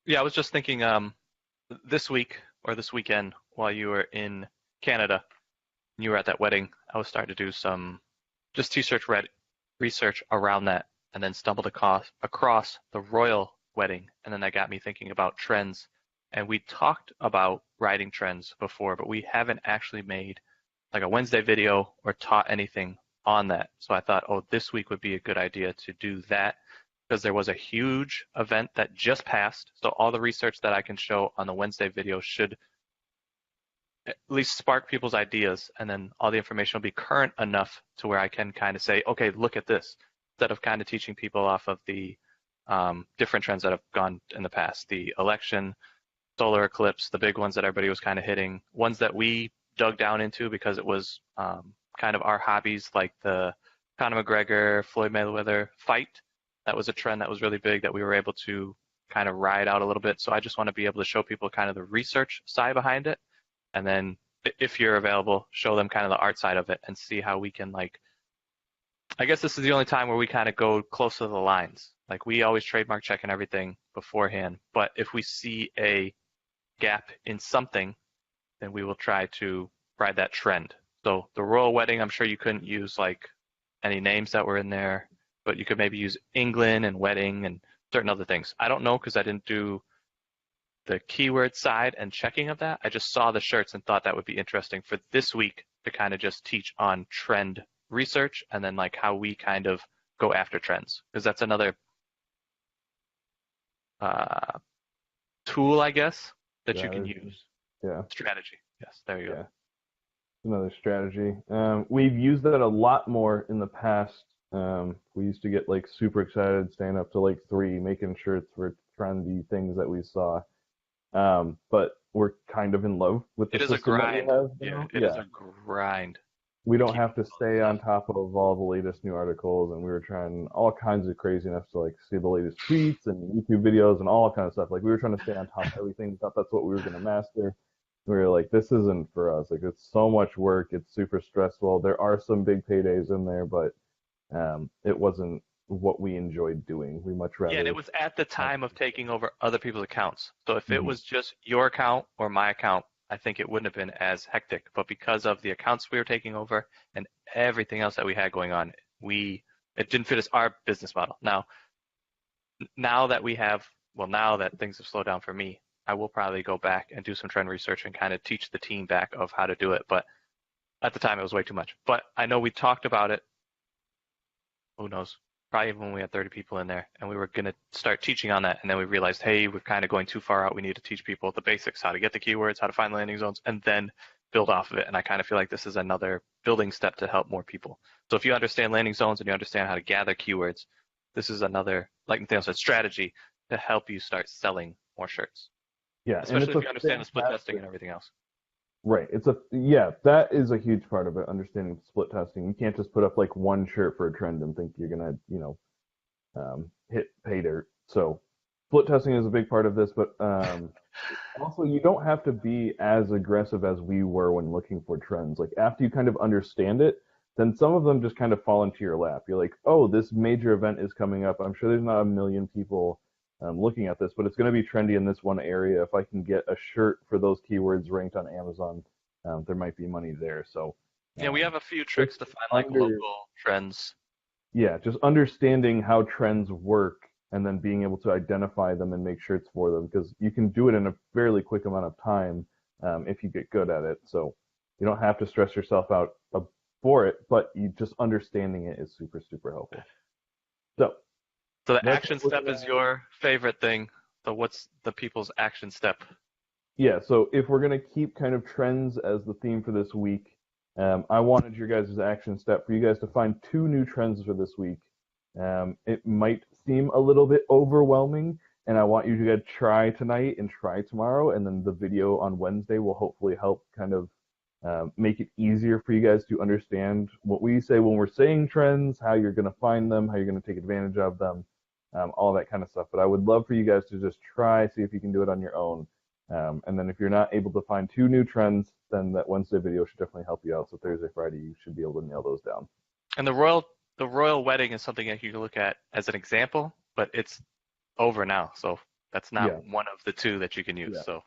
Yeah, I was just thinking this week or this weekend while you were in Canada and you were at that wedding, I was starting to do some just research around that and then stumbled across the royal wedding. And then that got me thinking about trends. And we talked about writing trends before, but we haven't actually made like a Wednesday video or taught anything on that. So I thought, oh, this week would be a good idea to do that because there was a huge event that just passed. So all the research that I can show on the Wednesday video should at least spark people's ideas, and then all the information will be current enough to where I can kind of say, okay, look at this, instead of kind of teaching people off of the different trends that have gone in the past, the election, solar eclipse, the big ones that everybody was kind of hitting, ones that we dug down into because it was kind of our hobbies, like the Conor McGregor, Floyd Mayweather fight. That was a trend that was really big that we were able to kind of ride out a little bit. So I just want to be able to show people kind of the research side behind it. And then if you're available, show them kind of the art side of it and see how we can like, I guess this is the only time where we kind of go close to the lines. Like we always trademark check and everything beforehand, but if we see a gap in something, then we will try to ride that trend. So the royal wedding, I'm sure you couldn't use like any names that were in there, but you could maybe use England and wedding and certain other things. I don't know because I didn't do the keyword side and checking of that. I just saw the shirts and thought that would be interesting for this week to kind of just teach on trend research and then like how we kind of go after trends, because that's another tool, I guess, that you can use. Yeah. Strategy. Yes, there you go. Yeah. Another strategy. We've used that a lot more in the past. We used to get like super excited, staying up to like 3, making shirts for trendy things that we saw. But we're kind of in love with the It is a system that we grind. have Yeah, now. it is a grind We to don't keep have to up with all stay this on stuff. top of all the latest new articles, and we were trying all kinds of craziness to like see the latest tweets and YouTube videos and all kind of stuff. Like we were trying to stay on top of everything. We thought that's what we were gonna master. We were like, this isn't for us. Like it's so much work. It's super stressful. There are some big paydays in there, but it wasn't what we enjoyed doing. We much Yeah, and it rather was at the have. time of taking over other people's accounts. So if it Mhm. was just your account or my account, I think it wouldn't have been as hectic. But because of the accounts we were taking over and everything else that we had going on, it didn't fit as our business model. Now that we have, well, now that things have slowed down for me, I will probably go back and do some trend research and kind of teach the team back of how to do it. But at the time, it was way too much. But I know we talked about it. Who knows? Probably even when we had 30 people in there, and we were going to start teaching on that, and then we realized, hey, we're kind of going too far out. We need to teach people the basics, how to get the keywords, how to find landing zones, and then build off of it. And I kind of feel like this is another building step to help more people. So if you understand landing zones and you understand how to gather keywords, this is another, like Nathaniel said, strategy to help you start selling more shirts, Yeah, and especially it's if a you understand the split testing fantastic. and everything else. Right. Yeah, that is a huge part of it, understanding split testing. You can't just put up like one shirt for a trend and think you're gonna, hit pay dirt. So split testing is a big part of this, but also you don't have to be as aggressive as we were when looking for trends. Like after you kind of understand it, then some of them just kind of fall into your lap. You're like, oh, this major event is coming up. I'm sure there's not a million people looking at this, but it's going to be trendy in this one area. If I can get a shirt for those keywords ranked on Amazon, there might be money there. So Yeah, we um, have a few just tricks to find like under local trends. yeah, just understanding how trends work and then being able to identify them and make shirts for them, because you can do it in a fairly quick amount of time if you get good at it. So you don't have to stress yourself out for it, but you just understanding it is super, super helpful. So So the let's action look step is at your favorite thing. So what's the people's action step? yeah. So if we're gonna keep kind of trends as the theme for this week, I wanted your guys' action step for you guys to find 2 new trends for this week. It might seem a little bit overwhelming, and I want you to try tonight and try tomorrow, and then the video on Wednesday will hopefully help kind of make it easier for you guys to understand what we say when we're saying trends, how you're going to find them, how you're going to take advantage of them, all that kind of stuff. But I would love for you guys to just try, see if you can do it on your own. And then if you're not able to find 2 new trends, then that Wednesday video should definitely help you out. So Thursday, Friday, you should be able to nail those down. And the royal wedding is something that you can look at as an example, but it's over now. So That's not Yeah. one of the two that you can use. Yeah. So